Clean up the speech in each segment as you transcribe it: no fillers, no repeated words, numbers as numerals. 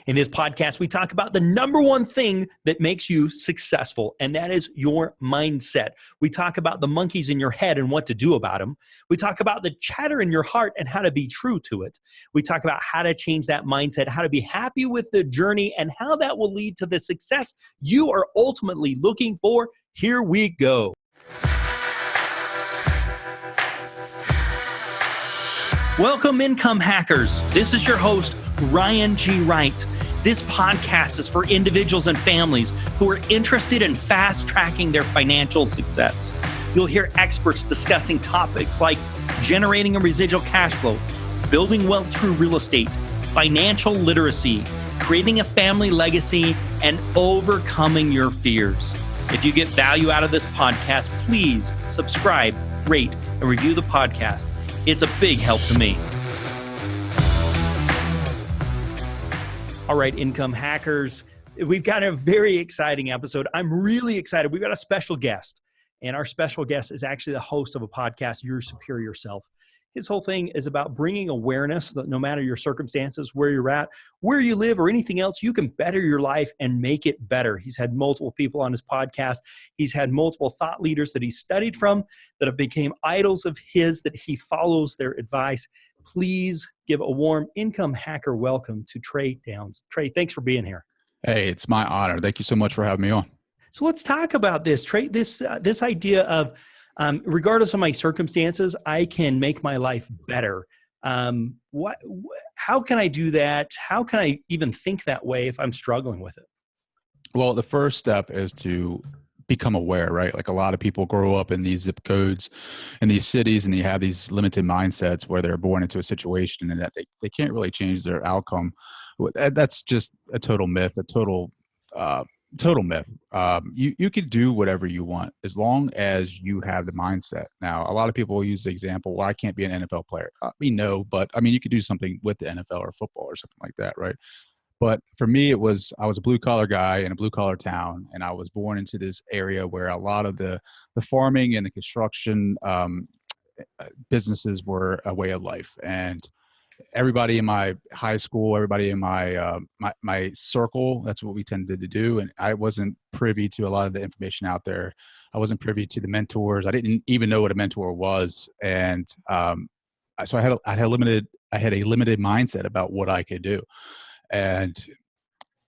In this podcast, we talk about the number one thing that makes you successful, and that is your mindset. We talk about the monkeys in your head and what to do about them. We talk about the chatter in your heart and how to be true to it. We talk about how to change that mindset, how to be happy with the journey, and how that will lead to the success you are ultimately looking for. Here we go. Welcome, income hackers. This is your host, Ryan G. Wright. This podcast is for individuals and families who are interested in fast-tracking their financial success. You'll hear experts discussing topics like generating a residual cash flow, building wealth through real estate, financial literacy, creating a family legacy, and overcoming your fears. If you get value out of this podcast, please subscribe, rate, and review the podcast. It's a big help to me. All right, income hackers, we've got a very exciting episode. I'm really excited. We've got a special guest, and our special guest is actually the host of a podcast, Your Superior Self. His whole thing is about bringing awareness that no matter your circumstances, where you're at, where you live, or anything else, you can better your life and make it better. He's had multiple people on his podcast. He's had multiple thought leaders that he studied from that have become idols of his, that he follows their advice. Please give a warm income hacker welcome to Trey Downes. Trey, thanks for being here. Hey, it's my honor. Thank you so much for having me on. So let's talk about this, Trey, this idea of regardless of my circumstances, I can make my life better. How can I do that? How can I even think that way if I'm struggling with it? Well, the first step is to become aware, right? Like a lot of people grow up in these zip codes in these cities, and they have these limited mindsets where they're born into a situation and that they can't really change their outcome. That's just a total myth, a total myth. You can do whatever you want as long as you have the mindset. Now, a lot of people use the example, well, I can't be an NFL player. No, but I mean, you could do something with the NFL or football or something like that, right? But for me, I was a blue collar guy in a blue collar town, and I was born into this area where a lot of the farming and the construction businesses were a way of life. And everybody in my high school, everybody in my my circle, that's what we tended to do. And I wasn't privy to a lot of the information out there. I wasn't privy to the mentors. I didn't even know what a mentor was. And so I had a limited mindset about what I could do. And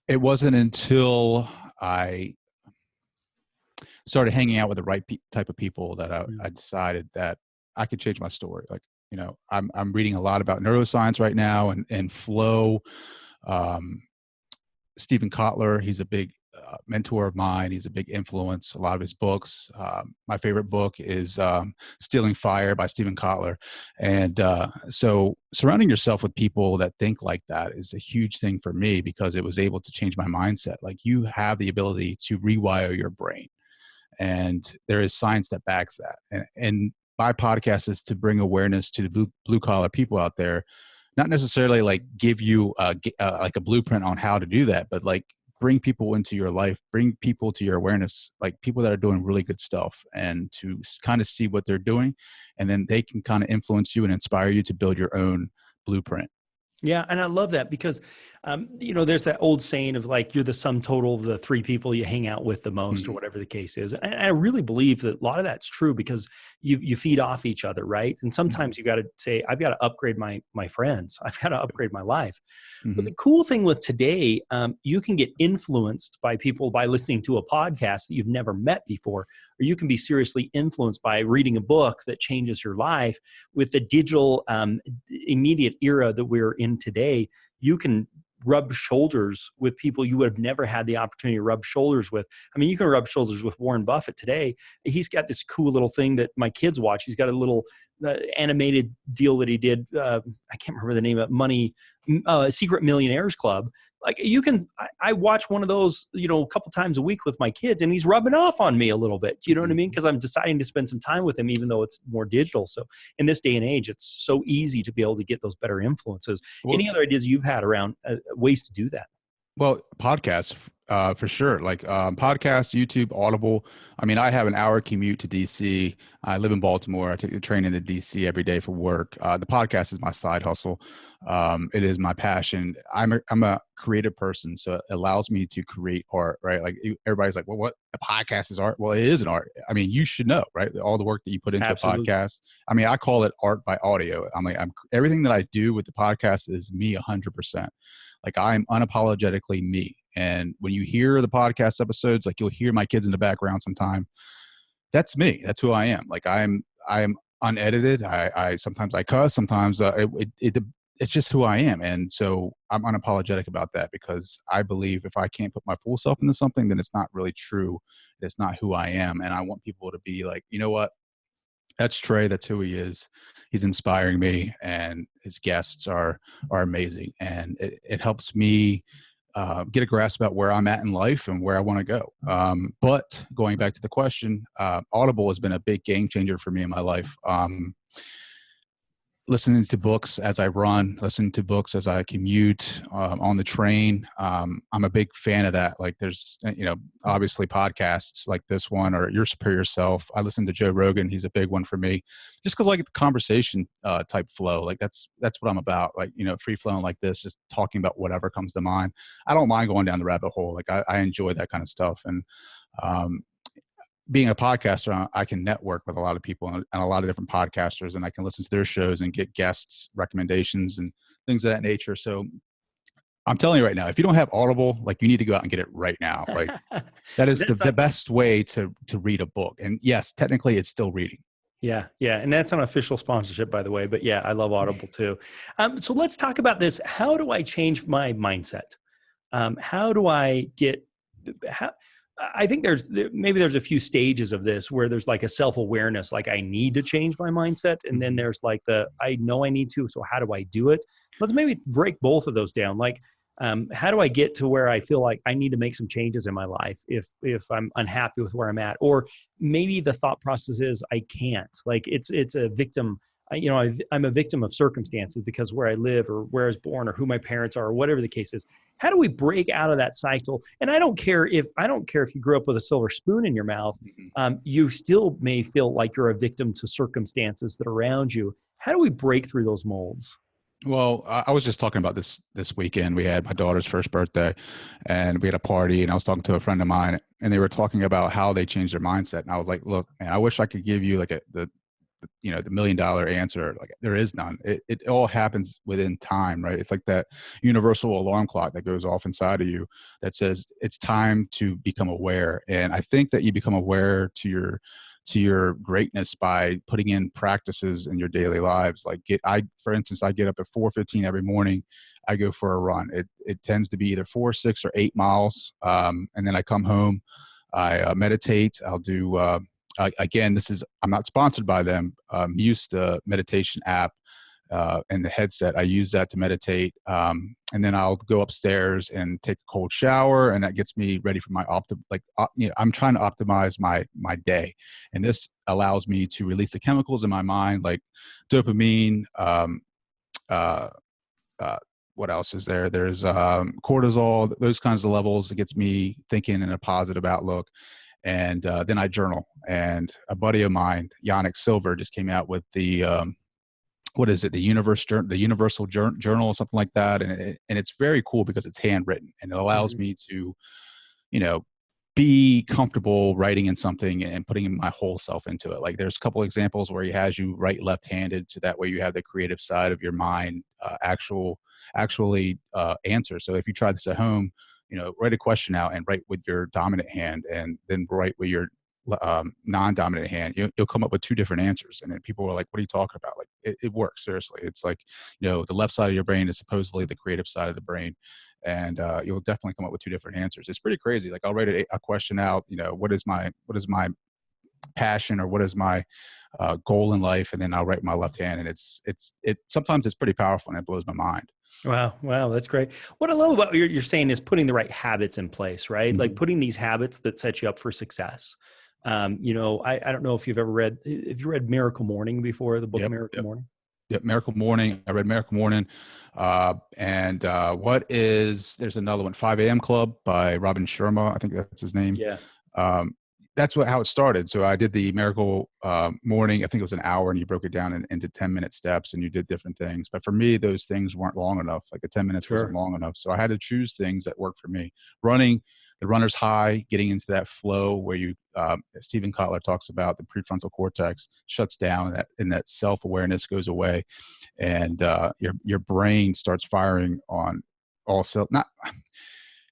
it wasn't until I started hanging out with the right type of people that I decided that I could change my story. Like, you know, I'm reading a lot about neuroscience right now and flow. Stephen Kotler, he's a big mentor of mine. He's a big influence. A lot of his books. My favorite book is Stealing Fire by Stephen Kotler. And so surrounding yourself with people that think like that is a huge thing for me, because it was able to change my mindset. Like, you have the ability to rewire your brain, and there is science that backs that. And my podcast is to bring awareness to the blue collar people out there, not necessarily like give you like a blueprint on how to do that, but like bring people into your life, bring people to your awareness, like people that are doing really good stuff, and to kind of see what they're doing. And then they can kind of influence you and inspire you to build your own blueprint. Yeah. And I love that because, there's that old saying of like, you're the sum total of the three people you hang out with the most, or whatever the case is. And I really believe that a lot of that's true, because you feed off each other, right? And sometimes you got to say, I've got to upgrade my friends. I've got to upgrade my life. But the cool thing with today, you can get influenced by people by listening to a podcast that you've never met before, or you can be seriously influenced by reading a book that changes your life. With the digital immediate era that we're in today, you can rub shoulders with people you would have never had the opportunity to rub shoulders with. I mean, you can rub shoulders with Warren Buffett today. He's got this cool little thing that my kids watch. He's got a little animated deal that he did. I can't remember the name of it, Secret Millionaires Club. Like, I watch one of those, a couple times a week with my kids, and he's rubbing off on me a little bit. You know what I mean? Because I'm deciding to spend some time with him, even though it's more digital. So in this day and age, it's so easy to be able to get those better influences. Well, any other ideas you've had around ways to do that? Well, podcasts, for sure. Like podcasts, YouTube, Audible. I mean, I have an hour commute to DC. I live in Baltimore. I take the train into DC every day for work. The podcast is my side hustle. It is my passion. I'm a creative person, so it allows me to create art, right? Like everybody's like, well, what a podcast is art? Well, it is an art. I mean, you should know, right? All the work that you put into a Absolutely. podcast. I mean, I call it art by audio. I'm like, everything that I do with the podcast is me 100%. Like I'm unapologetically me. And when you hear the podcast episodes, like you'll hear my kids in the background sometime. That's me. That's who I am. Like I'm unedited. I sometimes I cuss. Sometimes it's just who I am. And so I'm unapologetic about that, because I believe if I can't put my full self into something, then it's not really true. It's not who I am. And I want people to be like, you know what? That's Trey. That's who he is. He's inspiring me, and his guests are amazing. And it helps me get a grasp about where I'm at in life and where I want to go. But going back to the question, Audible has been a big game changer for me in my life. Listening to books as I run, listening to books as I commute, on the train. I'm a big fan of that. Like there's, obviously podcasts like this one or Your Superior Self. I listen to Joe Rogan. He's a big one for me, just because I like the conversation type flow. Like that's what I'm about. Like, free flowing like this, just talking about whatever comes to mind. I don't mind going down the rabbit hole. Like I enjoy that kind of stuff. And um, being a podcaster, I can network with a lot of people and a lot of different podcasters, and I can listen to their shows and get guests recommendations and things of that nature. So I'm telling you right now, if you don't have Audible, like you need to go out and get it right now. Like that is That's the best way to read a book. And yes, technically it's still reading. Yeah, yeah, and that's an official sponsorship, by the way. But yeah, I love Audible too. So let's talk about this. How do I change my mindset? How do I get? How, I think maybe there's a few stages of this where there's like a self-awareness, like I need to change my mindset, and then there's like I know I need to. So how do I do it? Let's maybe break both of those down. Like, how do I get to where I feel like I need to make some changes in my life if I'm unhappy with where I'm at? Or maybe the thought process is I can't. Like it's a victim. I'm a victim of circumstances because where I live or where I was born or who my parents are or whatever the case is. How do we break out of that cycle? And I don't care if you grew up with a silver spoon in your mouth. You still may feel like you're a victim to circumstances that are around you. How do we break through those molds? Well, I was just talking about this weekend. We had my daughter's first birthday, and we had a party, and I was talking to a friend of mine, and they were talking about how they changed their mindset. And I was like, look, man, I wish I could give you like the $1 million answer. Like there is none. It all happens within time, right? It's like that universal alarm clock that goes off inside of you that says it's time to become aware. And I think that you become aware to your greatness by putting in practices in your daily lives. Like for instance, I get up at 4:15 every morning. I go for a run. It tends to be either 4, 6, or 8 miles. And then I come home, I meditate. I'll do, again, I'm not sponsored by them. Use the meditation app and the headset. I use that to meditate. And then I'll go upstairs and take a cold shower, and that gets me ready for my I'm trying to optimize my day. And this allows me to release the chemicals in my mind, like dopamine, uh, what else is there? There's cortisol, those kinds of levels. It gets me thinking in a positive outlook. And then I journal. And a buddy of mine, Yannick Silver, just came out with the what is it? The Universal Journal, or something like that. And it's very cool because it's handwritten, and it allows me to, be comfortable writing in something and putting my whole self into it. Like there's a couple examples where he has you write left-handed, so that way you have the creative side of your mind actually answer. So if you try this at home, write a question out and write with your dominant hand, and then write with your non-dominant hand. You'll come up with 2 different answers, and then people are like, what are you talking about? Like it works. Seriously. It's like, the left side of your brain is supposedly the creative side of the brain, and you'll definitely come up with 2 different answers. It's pretty crazy. Like I'll write a question out, what is my passion, or what is my goal in life, and then I'll write my left hand, and it sometimes it's pretty powerful, and it blows my mind. Wow, that's great. What I love about what you're saying is putting the right habits in place, right? Like Mm-hmm. putting these habits that set you up for success. I don't know if you've ever read, if you read Miracle Morning before, the book Yep. Miracle Yep. Morning. Yep, Miracle Morning. I read Miracle Morning. There's another one, 5 a.m. Club by Robin Sharma. I think that's his name. Yeah. Um, that's how it started. So I did the miracle morning. I think it was an hour, and you broke it down into 10-minute steps, and you did different things. But for me, those things weren't long enough. Like the 10 minutes wasn't Sure. long enough. So I had to choose things that worked for me. Running, the runner's high, getting into that flow where you, Stephen Kotler talks about the prefrontal cortex shuts down, and that self-awareness goes away, and your brain starts firing on all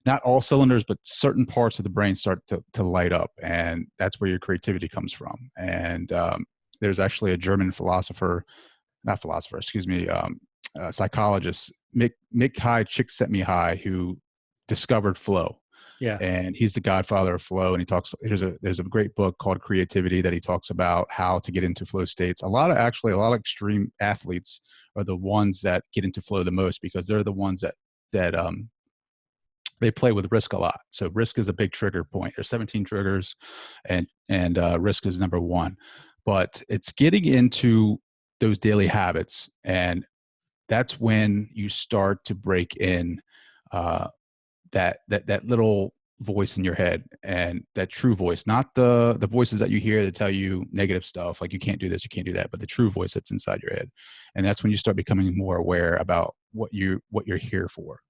not all cylinders, but certain parts of the brain start to light up. And that's where your creativity comes from. And there's actually a German psychologist, Mick Csikszentmihalyi, who discovered flow. Yeah. And he's the godfather of flow. And he talks, there's a great book called Creativity that he talks about how to get into flow states. A lot of extreme athletes are the ones that get into flow the most, because they're the ones that they play with risk a lot. So risk is a big trigger point. There's 17 triggers, and risk is number one. But it's getting into those daily habits, and that's when you start to break in that little voice in your head, and that true voice, not the voices that you hear that tell you negative stuff, like you can't do this, you can't do that, but the true voice that's inside your head. And that's when you start becoming more aware about what you're here for.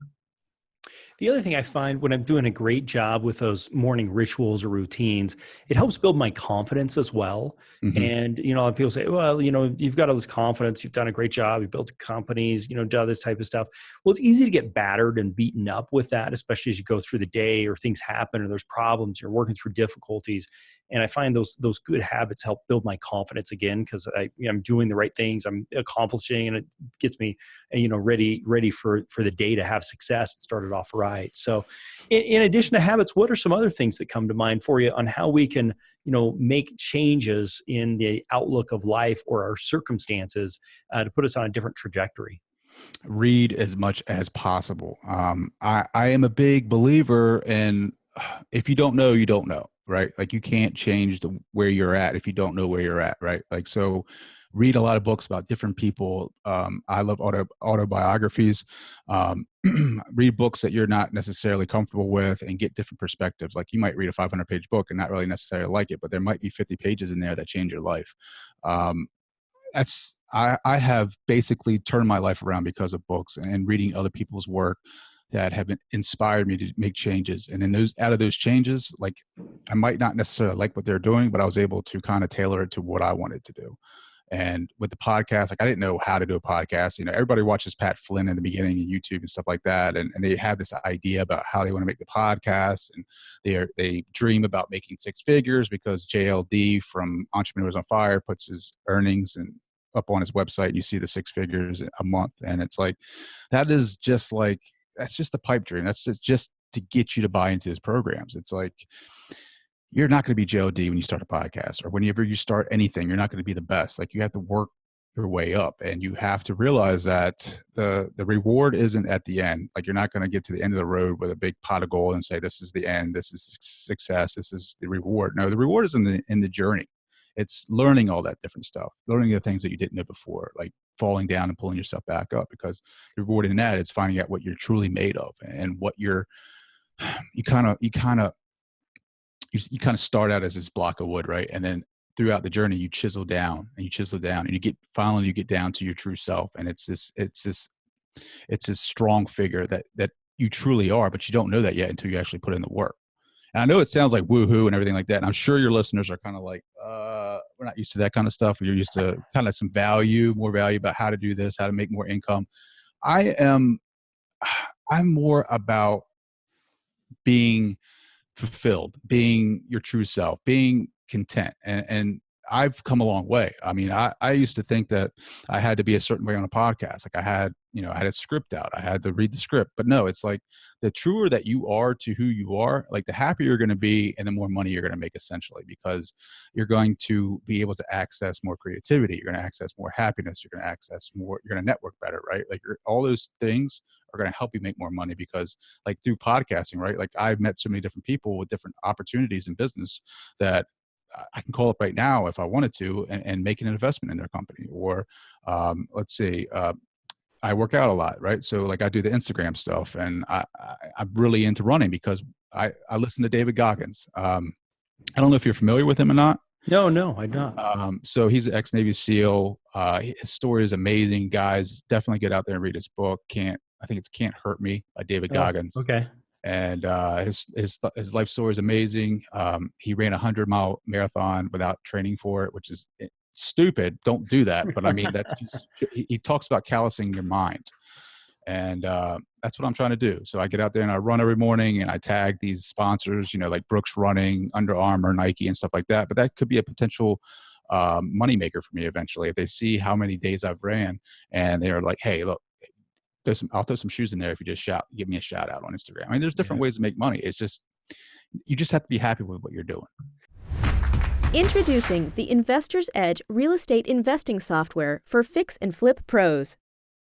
The other thing I find when I'm doing a great job with those morning rituals or routines, it helps build my confidence as well. Hmm. And, you know, people say, well, you know, you've got all this confidence, you've done a great job, you've built companies, you know, done this type of stuff. Well, it's easy to get battered and beaten up with that, especially as you go through the day or things happen or there's problems, you're working through difficulties. And I find those good habits help build my confidence again, because I'm doing the right things, I'm accomplishing, and it gets me, you know, ready for the day to have success and started off right. So in addition to habits, what are some other things that come to mind for you on how we can, you know, make changes in the outlook of life or our circumstances to put us on a different trajectory? Read as much as possible. I am a big believer in, if you don't know, you don't know, right? Like you can't change where you're at if you don't know where you're at, right? Like, so read a lot of books about different people. I love autobiographies. Read books that you're not necessarily comfortable with, and get different perspectives. Like you might read a 500-page book and not really necessarily like it, but there might be 50 pages in there that change your life. Um, I have basically turned my life around because of books and reading other people's work that have inspired me to make changes. And then out of those changes, like I might not necessarily like what they're doing, but I was able to kind of tailor it to what I wanted to do. And with the podcast, like I didn't know how to do a podcast. You know, everybody watches Pat Flynn in the beginning and YouTube and stuff like that. And they have this idea about how they want to make the podcast, and they dream about making six figures because JLD from Entrepreneurs on Fire puts his earnings and up on his website, and you see the six figures a month. And it's like, that's just a pipe dream. That's just to get you to buy into his programs. It's like, you're not going to be JOD when you start a podcast, or whenever you start anything, you're not going to be the best. Like you have to work your way up, and you have to realize that the reward isn't at the end. Like you're not going to get to the end of the road with a big pot of gold and say, this is the end, this is success, this is the reward. No, the reward is in the journey. It's learning all that different stuff, learning the things that you didn't know before, like falling down and pulling yourself back up, because the reward in that is finding out what you're truly made of, and what you kind of start out as this block of wood, right? And then throughout the journey, you chisel down and you chisel down, and you get down to your true self. And it's this strong figure that you truly are, but you don't know that yet until you actually put in the work. And I know it sounds like woohoo and everything like that. And I'm sure your listeners are kind of like, we're not used to that kind of stuff. You're used to kind of more value about how to do this, how to make more income. I'm more about being fulfilled, being your true self, being content. And I've come a long way. I mean, I used to think that I had to be a certain way on a podcast. Like I had a script out. I had to read the script. But no, it's like the truer that you are to who you are, like the happier you're going to be and the more money you're going to make, essentially, because you're going to be able to access more creativity. You're going to access more happiness. You're going to access more, you're going to network better, right? Like all those things are going to help you make more money, because like through podcasting, right? Like I've met so many different people with different opportunities in business that I can call up right now if I wanted to and make an investment in their company. Or let's say I work out a lot, right? So like I do the Instagram stuff, and I'm really into running because I listen to David Goggins. I don't know if you're familiar with him or not. No, no, I'm not. So he's an ex-Navy SEAL. His story is amazing, guys. Definitely get out there and read his book. I think it's Can't Hurt Me by David Oh, Goggins. okay. And his life story is amazing. He ran a 100-mile marathon without training for it, which is stupid. Don't do that. But I mean, that's just, he talks about callousing your mind. And that's what I'm trying to do. So I get out there and I run every morning and I tag these sponsors, like Brooks Running, Under Armour, Nike, and stuff like that. But that could be a potential moneymaker for me eventually. If they see how many days I've ran and they're like, hey, look, I'll throw some shoes in there if you just give me a shout out on Instagram. I mean, there's different ways to make money. It's just, you just have to be happy with what you're doing. Introducing the Investor's Edge real estate investing software for fix and flip pros.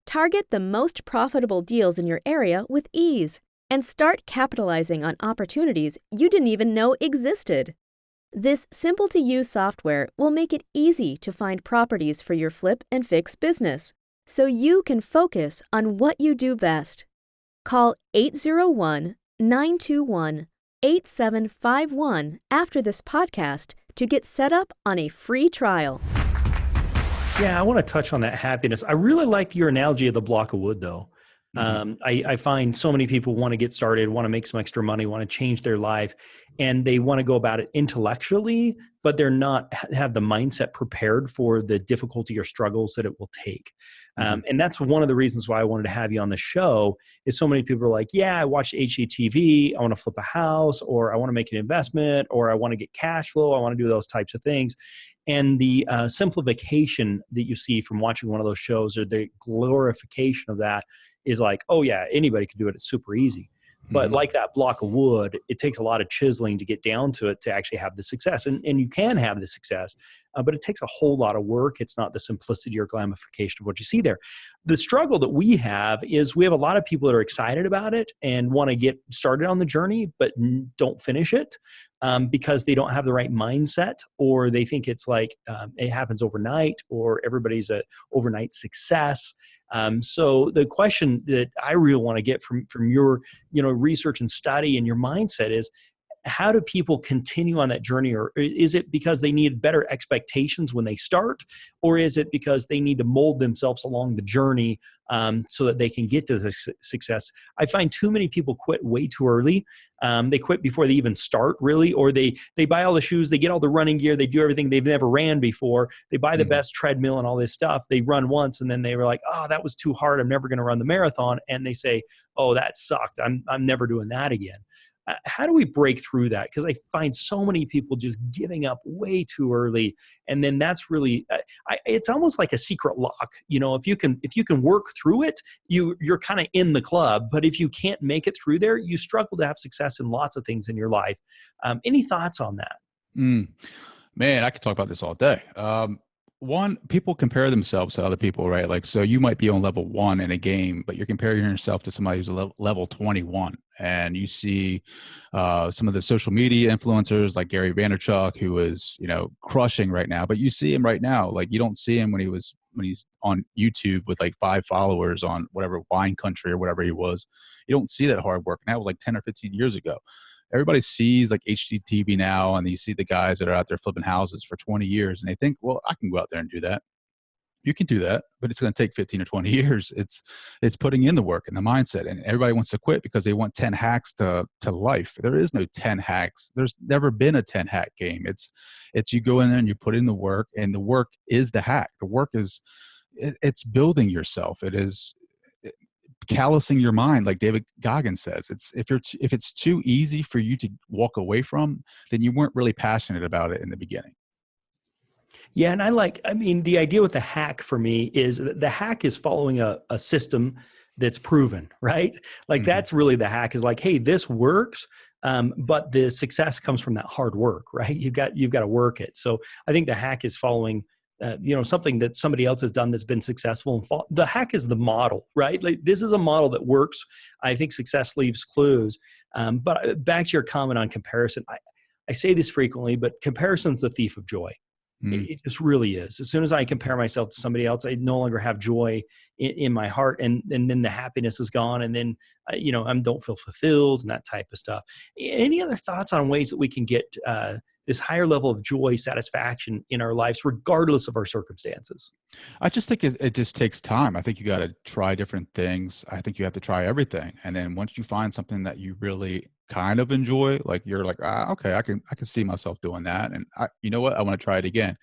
Target the most profitable deals in your area with ease and start capitalizing on opportunities you didn't even know existed. This simple-to-use software will make it easy to find properties for your flip and fix business, so you can focus on what you do best. Call 801-921-8751 after this podcast to get set up on a free trial. Yeah, I want to touch on that happiness. I really like your analogy of the block of wood, though. I find so many people want to get started, want to make some extra money, want to change their life, and they want to go about it intellectually, but they're not have the mindset prepared for the difficulty or struggles that it will take. And that's one of the reasons why I wanted to have you on the show is so many people are like, yeah, I watched HGTV, I want to flip a house, or I want to make an investment, or I want to get cash flow, I want to do those types of things. And the simplification that you see from watching one of those shows or the glorification of that is like, oh yeah, anybody can do it. It's super easy. But like that block of wood, it takes a lot of chiseling to get down to it to actually have the success. And you can have the success, but it takes a whole lot of work. It's not the simplicity or gamification of what you see there. The struggle that we have is we have a lot of people that are excited about it and want to get started on the journey, but don't finish it because they don't have the right mindset, or they think it's like it happens overnight, or everybody's a overnight success. So the question that I really want to get from your research and study and your mindset is, how do people continue on that journey? Or is it because they need better expectations when they start? Or is it because they need to mold themselves along the journey so that they can get to the success? I find too many people quit way too early. They quit before they even start, really, or they buy all the shoes, they get all the running gear, they do everything they've never ran before. They buy the best treadmill and all this stuff. They run once, and then they were like, oh, that was too hard. I'm never going to run the marathon. And they say, oh, that sucked. I'm never doing that again. How do we break through that? Because I find so many people just giving up way too early, and then that's really it's almost like a secret lock. If you can work through it, you're kind of in the club. But if you can't make it through there, you struggle to have success in lots of things in your life. Any thoughts on that? Man, I could talk about this all day. One, people compare themselves to other people, right? Like, so you might be on level 1 in a game, but you're comparing yourself to somebody who's level 21. And you see some of the social media influencers like Gary Vaynerchuk, who is, crushing right now, but you see him right now. Like, you don't see him when he's on YouTube with like 5 followers on whatever wine country or whatever he was. You don't see that hard work. And that was like 10 or 15 years ago. Everybody sees like HGTV now, and you see the guys that are out there flipping houses for 20 years, and they think, well, I can go out there and do that. You can do that, but it's going to take 15 or 20 years. It's putting in the work and the mindset, and everybody wants to quit because they want 10 hacks to life. There is no 10 hacks. There's never been a 10 hack game. It's you go in there and you put in the work, and the work is the hack. The work is it's building yourself. It is callousing your mind, like David Goggins says. If it's too easy for you to walk away from, then you weren't really passionate about it in the beginning. Yeah, and the idea with the hack for me is that the hack is following a system that's proven, right? Like that's really the hack, is like, hey, this works, but the success comes from that hard work, right? You've got to work it. So I think the hack is following something that somebody else has done that's been successful. And the hack is the model, right? Like, this is a model that works. I think success leaves clues. But back to your comment on comparison, I say this frequently, but comparison's the thief of joy. It just really is. As soon as I compare myself to somebody else, I no longer have joy in my heart, and then the happiness is gone, and then I don't feel fulfilled and that type of stuff. Any other thoughts on ways that we can get this higher level of joy, satisfaction in our lives, regardless of our circumstances? I just think it just takes time. I think you got to try different things. I think you have to try everything. And then once you find something that you really kind of enjoy, like you're like, okay, I can see myself doing that. And you know what? I want to try it again.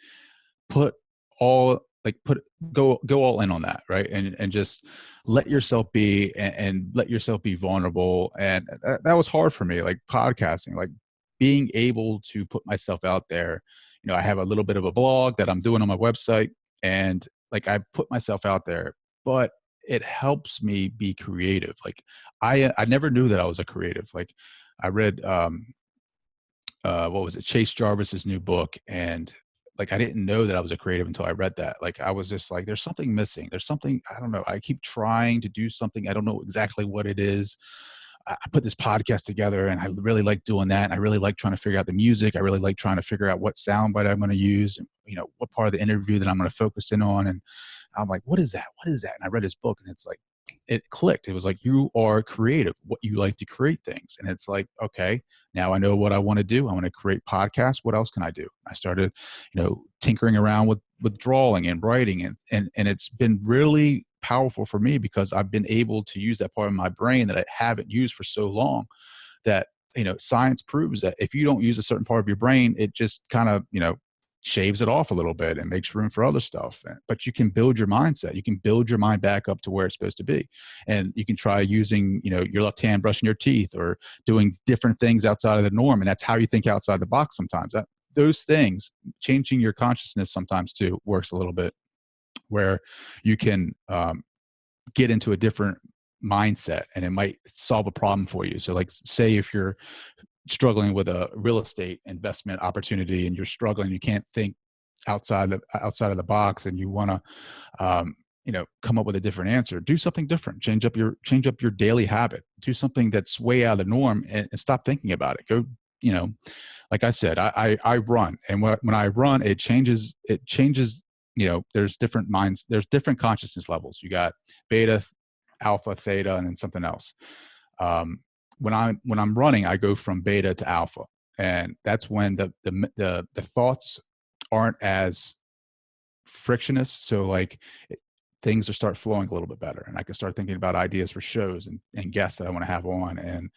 Put all like put go all in on that, right? And just let yourself be, and let yourself be vulnerable. And that was hard for me, like podcasting, like being able to put myself out there. I have a little bit of a blog that I'm doing on my website, and like I put myself out there, but it helps me be creative. Like I never knew that I was a creative. Like I read what was it, Chase Jarvis's new book, and like I didn't know that I was a creative until I read that. Like I was just like, there's something missing. There's something, I don't know. I keep trying to do something. I don't know exactly what it is. I put this podcast together, and I really like doing that. And I really like trying to figure out the music. I really like trying to figure out what soundbite I'm going to use, and what part of the interview that I'm going to focus in on. And I'm like, what is that? What is that? And I read his book, and it's like, it clicked. It was like, you are creative. What you like to create things. And it's like, okay, now I know what I want to do. I want to create podcasts. What else can I do? I started, tinkering around with drawing and writing, and it's been really powerful for me, because I've been able to use that part of my brain that I haven't used for so long. That science proves that if you don't use a certain part of your brain, it just kind of shaves it off a little bit and makes room for other stuff. But you can build your mindset. You can build your mind back up to where it's supposed to be. And you can try using, your left hand brushing your teeth, or doing different things outside of the norm. And that's how you think outside the box sometimes. Those things, changing your consciousness sometimes too, works a little bit, where you can get into a different mindset, and it might solve a problem for you. So like, say if you're struggling with a real estate investment opportunity, and you're struggling, you can't think outside of the box, and you want to come up with a different answer, do something different. Change up your daily habit. Do something that's way out of the norm, and stop thinking about it. Go, like I said, I run, and when I run, it changes. There's different minds, there's different consciousness levels. You got beta, alpha, theta, and then something else. When I'm running, I go from beta to alpha, and that's when the thoughts aren't as frictionless. So like things will start flowing a little bit better, and I can start thinking about ideas for shows and guests that I want to have on, and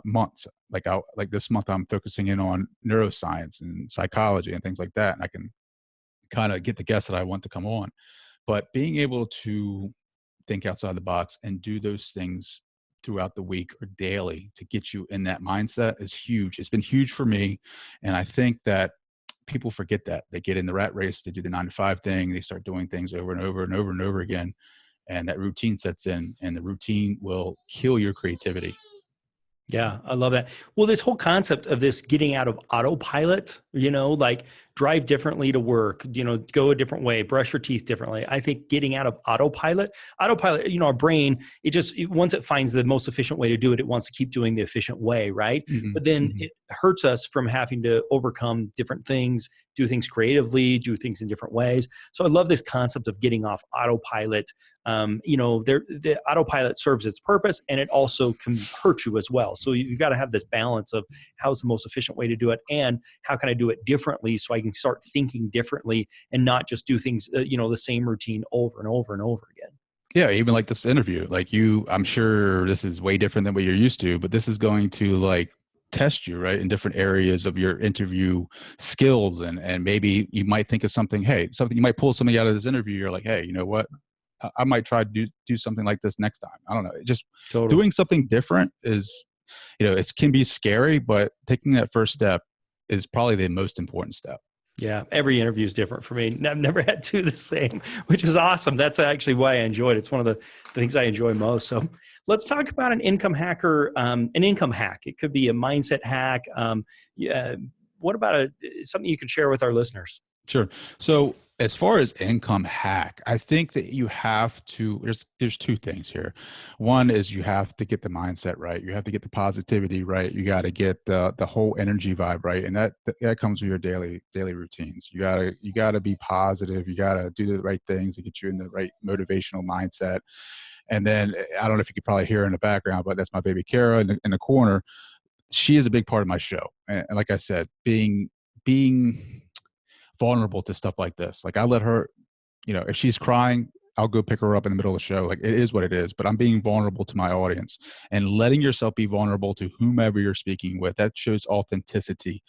months. Like this month, I'm focusing in on neuroscience and psychology and things like that, and I can kind of get the guests that I want to come on. But being able to think outside the box and do those things throughout the week or daily to get you in that mindset is huge. It's been huge for me. And I think that people forget that. They get in the rat race, they do the 9-to-5 thing, they start doing things over and over and over and over again. And that routine sets in, and the routine will kill your creativity. Yeah, I love that. Well, this whole concept of this getting out of autopilot, like drive differently to work, go a different way, brush your teeth differently. I think getting out of autopilot, our brain, once it finds the most efficient way to do it, it wants to keep doing the efficient way, right? Mm-hmm. But then it hurts us from having to overcome different things, do things creatively, do things in different ways. So I love this concept of getting off autopilot. The autopilot serves its purpose, and it also can hurt you as well. So you've got to have this balance of how's the most efficient way to do it, and how can I do it differently so I can start thinking differently and not just do things, the same routine over and over and over again. Yeah, even like this interview, like I'm sure this is way different than what you're used to, but this is going to like test you, right, in different areas of your interview skills. And maybe you might think of something, you might pull something out of this interview. You're like, hey, you know what? I might try to do something like this next time. I don't know. Just totally. Doing something different is, it can be scary, but taking that first step is probably the most important step. Yeah. Every interview is different for me. I've never had two the same, which is awesome. That's actually why I enjoyed it. It's one of the things I enjoy most. So let's talk about an income hack. It could be a mindset hack. What about something you could share with our listeners? Sure. So As far as income hack, I think that you have to, there's two things here. One is you have to get the mindset right. You have to get the positivity right. You got to get the whole energy vibe right. And that comes with your daily routines. You gotta be positive. You gotta do the right things to get you in the right motivational mindset. And then I don't know if you could probably hear her in the background, but that's my baby Kara in the corner. She is a big part of my show. And like I said, being vulnerable to stuff like this. Like I let her, if she's crying, I'll go pick her up in the middle of the show. Like it is what it is, but I'm being vulnerable to my audience, and letting yourself be vulnerable to whomever you're speaking with. That shows authenticity.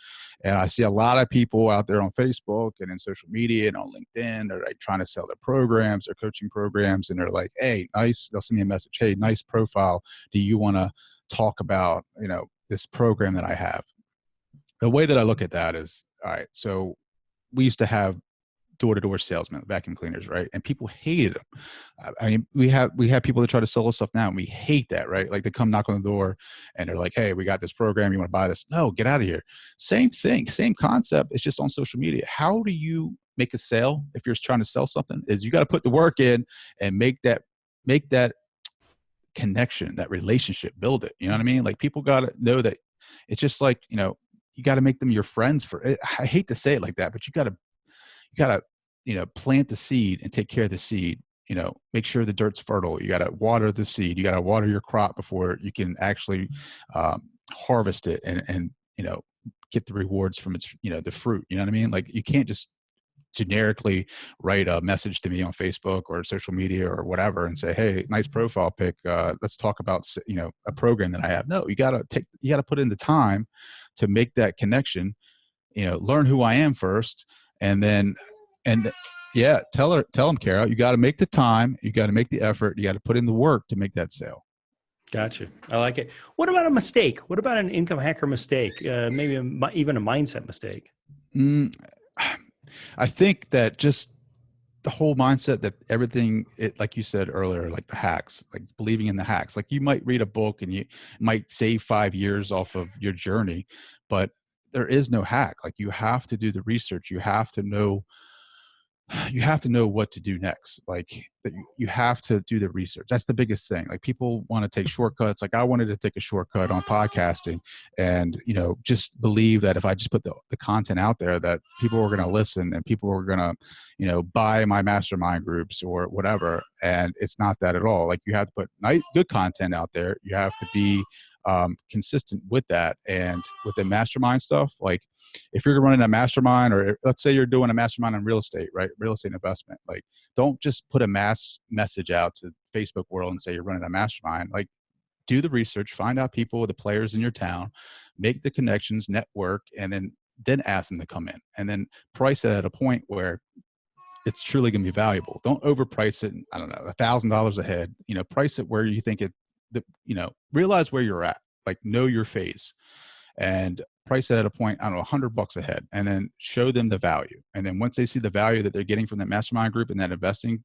And I see a lot of people out there on Facebook and in social media and on LinkedIn. They're like trying to sell their programs, their coaching programs. And they're like, hey, nice. They'll send me a message. Hey, nice profile. Do you want to talk about, this program that I have? The way that I look at that is, all right, so we used to have door-to-door salesmen, vacuum cleaners, right? And people hated them. I mean, we have people that try to sell us stuff now, and we hate that, right? Like they come knock on the door and they're like, hey, we got this program. You want to buy this? No, get out of here. Same thing, same concept. It's just on social media. How do you make a sale if you're trying to sell something? Is you got to put the work in and make that connection, that relationship, build it. You know what I mean? Like people got to know that it's just like, you got to make them your friends I hate to say it like that, but you got to, plant the seed and take care of the seed, make sure the dirt's fertile. You got to water the seed. You got to water your crop before you can actually harvest it and get the rewards from its, the fruit. You know what I mean? Like you can't just generically write a message to me on Facebook or social media or whatever and say, hey, nice profile pic. Let's talk about, a program that I have. No, you got to put in the time to make that connection, learn who I am first. And then, yeah, tell them, Kara, you got to make the time, you got to make the effort, you got to put in the work to make that sale. Gotcha. I like it. What about a mistake? What about an income hacker mistake? Maybe even a mindset mistake? I think that just the whole mindset that everything, like you said earlier, like the hacks, like believing in the hacks, like you might read a book and you might save 5 years off of your journey, but there is no hack. Like you have to do the research. You have to know what to do next. Like you have to do the research. That's the biggest thing. Like people want to take shortcuts. Like I wanted to take a shortcut on podcasting and, just believe that if I just put the content out there that people were going to listen and people were going to, buy my mastermind groups or whatever. And it's not that at all. Like you have to put good content out there. You have to be consistent with that. And with the mastermind stuff, like if you're running a mastermind, or let's say you're doing a mastermind on real estate, right? Real estate investment, like don't just put a mass message out to Facebook world and say you're running a mastermind. Like do the research, find out people, the players in your town, make the connections, network, and then ask them to come in, and then price it at a point where it's truly going to be valuable. Don't overprice it. I don't know, $1,000 a head, price it where you think realize where you're at, like know your phase, and price it at a point, I don't know, $100 a head, and then show them the value. And then once they see the value that they're getting from that mastermind group and that investing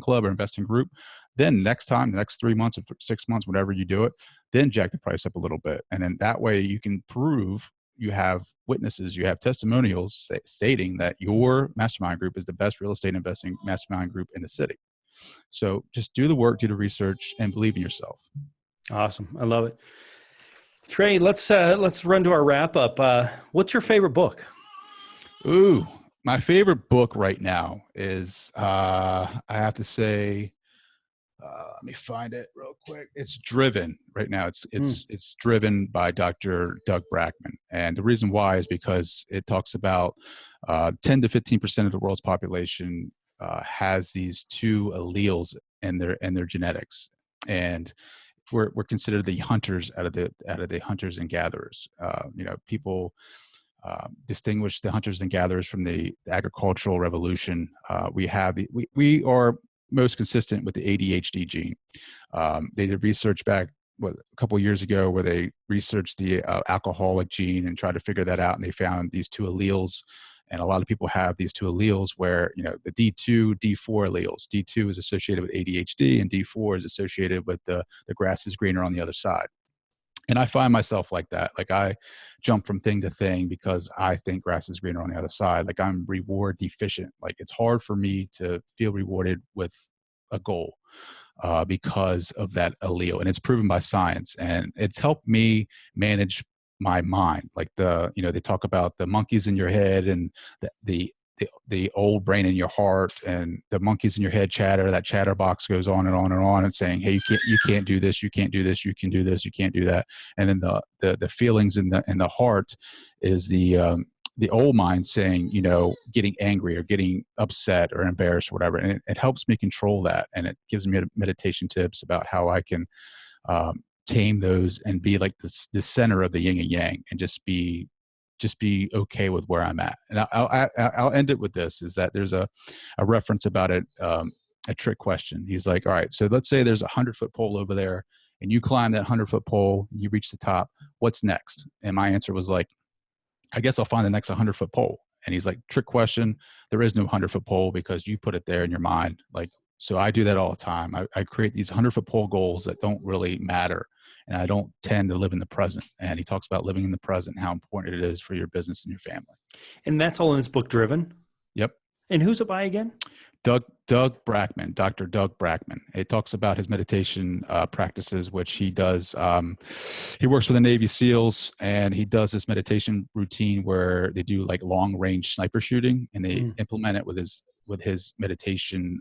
club or investing group, then next time, the next 3 months or 6 months, whatever you do it, then jack the price up a little bit. And then that way you can prove, you have witnesses, you have testimonials stating that your mastermind group is the best real estate investing mastermind group in the city. So just do the work, do the research, and believe in yourself. Awesome. I love it. Trey, let's run to our wrap up. What's your favorite book? Ooh, my favorite book right now is, I have to say, let me find it real quick. It's Driven right now. It's Driven by Dr. Doug Brackman. And the reason why is because it talks about 10 to 15% of the world's population has these two alleles in their genetics, and we're considered the hunters out of the hunters and gatherers. People distinguish the hunters and gatherers from the agricultural revolution. We are most consistent with the ADHD gene. They did research back a couple of years ago where they researched the alcoholic gene and tried to figure that out, and they found these two alleles. And a lot of people have these two alleles where, the D2, D4 alleles. D2 is associated with ADHD and D4 is associated with the grass is greener on the other side. And I find myself like that. Like I jump from thing to thing because I think grass is greener on the other side. Like I'm reward deficient. Like it's hard for me to feel rewarded with a goal because of that allele. And it's proven by science. And it's helped me manage my mind. Like they talk about the monkeys in your head and the old brain in your heart, and the monkeys in your head chatter. That chatterbox goes on and on and on and saying, hey, you can't do this, you can't do this, you can do this, you can't do that. And then the feelings in the heart is the old mind saying, getting angry or getting upset or embarrassed or whatever. And it helps me control that. And it gives me meditation tips about how I can tame those and be like the center of the yin and yang, and just be okay with where I'm at. And I'll end it with this, is that there's a reference about it, a trick question. He's like, all right, so let's say there's a 100-foot pole over there and you climb that 100-foot pole, you reach the top, what's next? And my answer was like, I guess I'll find the next 100-foot pole. And he's like, trick question. There is no 100-foot pole because you put it there in your mind. Like, so I do that all the time. I create these 100-foot pole goals that don't really matter. And I don't tend to live in the present. And he talks about living in the present, how important it is for your business and your family. And that's all in this book, Driven? Yep. And who's it by again? Doug Brackman, Dr. Doug Brackman. It talks about his meditation practices, which he does. He works with the Navy SEALs, and he does this meditation routine where they do like long range sniper shooting, and they implement it with his meditation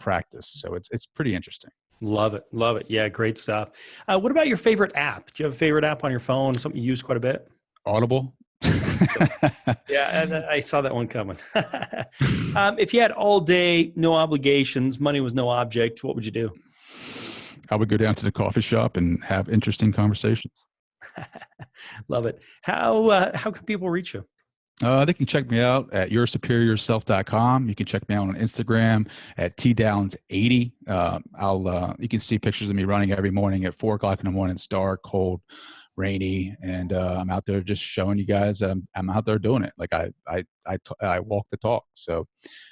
practice. So it's pretty interesting. Love it. Love it. Yeah, great stuff. What about your favorite app? Do you have a favorite app on your phone, something you use quite a bit? Audible. Yeah, and I saw that one coming. If you had all day, no obligations, money was no object, what would you do? I would go down to the coffee shop and have interesting conversations. Love it. How can people reach you? They can check me out at yoursuperiorself.com. You can check me out on Instagram at tdowns80. You can see pictures of me running every morning at 4:00 in the morning. It's dark, cold, rainy, and I'm out there just showing you guys that I'm out there doing it. Like I walk the talk. So,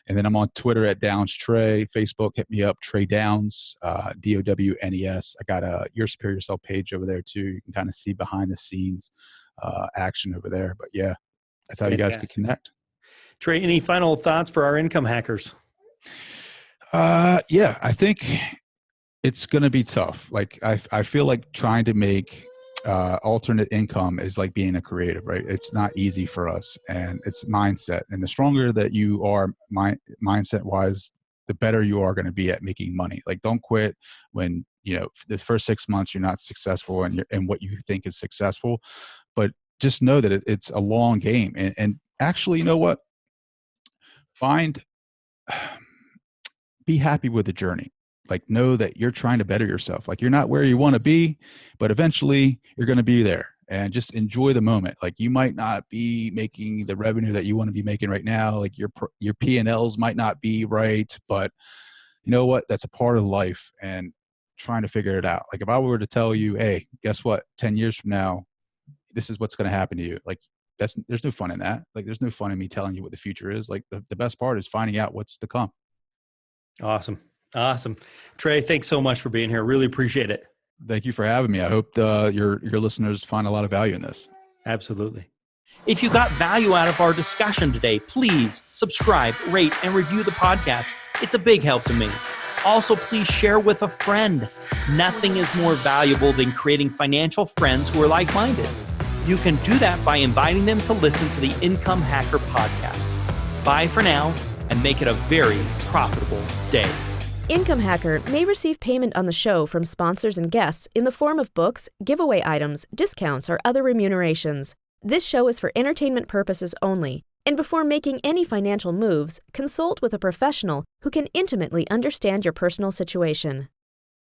and then I'm on Twitter at Downes Trey. Facebook, hit me up, Trey Downes, DOWNES. I got a Your Superior Yourself page over there too. You can kind of see behind the scenes action over there. But yeah. That's how Fantastic. You guys could connect. Trey, any final thoughts for our income hackers? Yeah, I think it's going to be tough. Like I feel like trying to make alternate income is like being a creative, right? It's not easy for us, and it's mindset. And the stronger that you are mindset wise, the better you are going to be at making money. Like don't quit when, the first 6 months you're not successful and what you think is successful, but just know that it's a long game. And actually, you know what? Be happy with the journey. Like know that you're trying to better yourself. Like you're not where you want to be, but eventually you're going to be there, and just enjoy the moment. Like you might not be making the revenue that you want to be making right now. Like your P&Ls might not be right, but you know what? That's a part of life, and trying to figure it out. Like if I were to tell you, hey, guess what? 10 years from now, this is what's going to happen to you. Like there's no fun in that. Like there's no fun in me telling you what the future is. Like the best part is finding out what's to come. Awesome. Trey, thanks so much for being here. Really appreciate it. Thank you for having me. I hope your listeners find a lot of value in this. Absolutely. If you got value out of our discussion today, please subscribe, rate, and review the podcast. It's a big help to me. Also, please share with a friend. Nothing is more valuable than creating financial friends who are like-minded. You can do that by inviting them to listen to the Income Hacker podcast. Bye for now, and make it a very profitable day. Income Hacker may receive payment on the show from sponsors and guests in the form of books, giveaway items, discounts, or other remunerations. This show is for entertainment purposes only, and before making any financial moves, consult with a professional who can intimately understand your personal situation.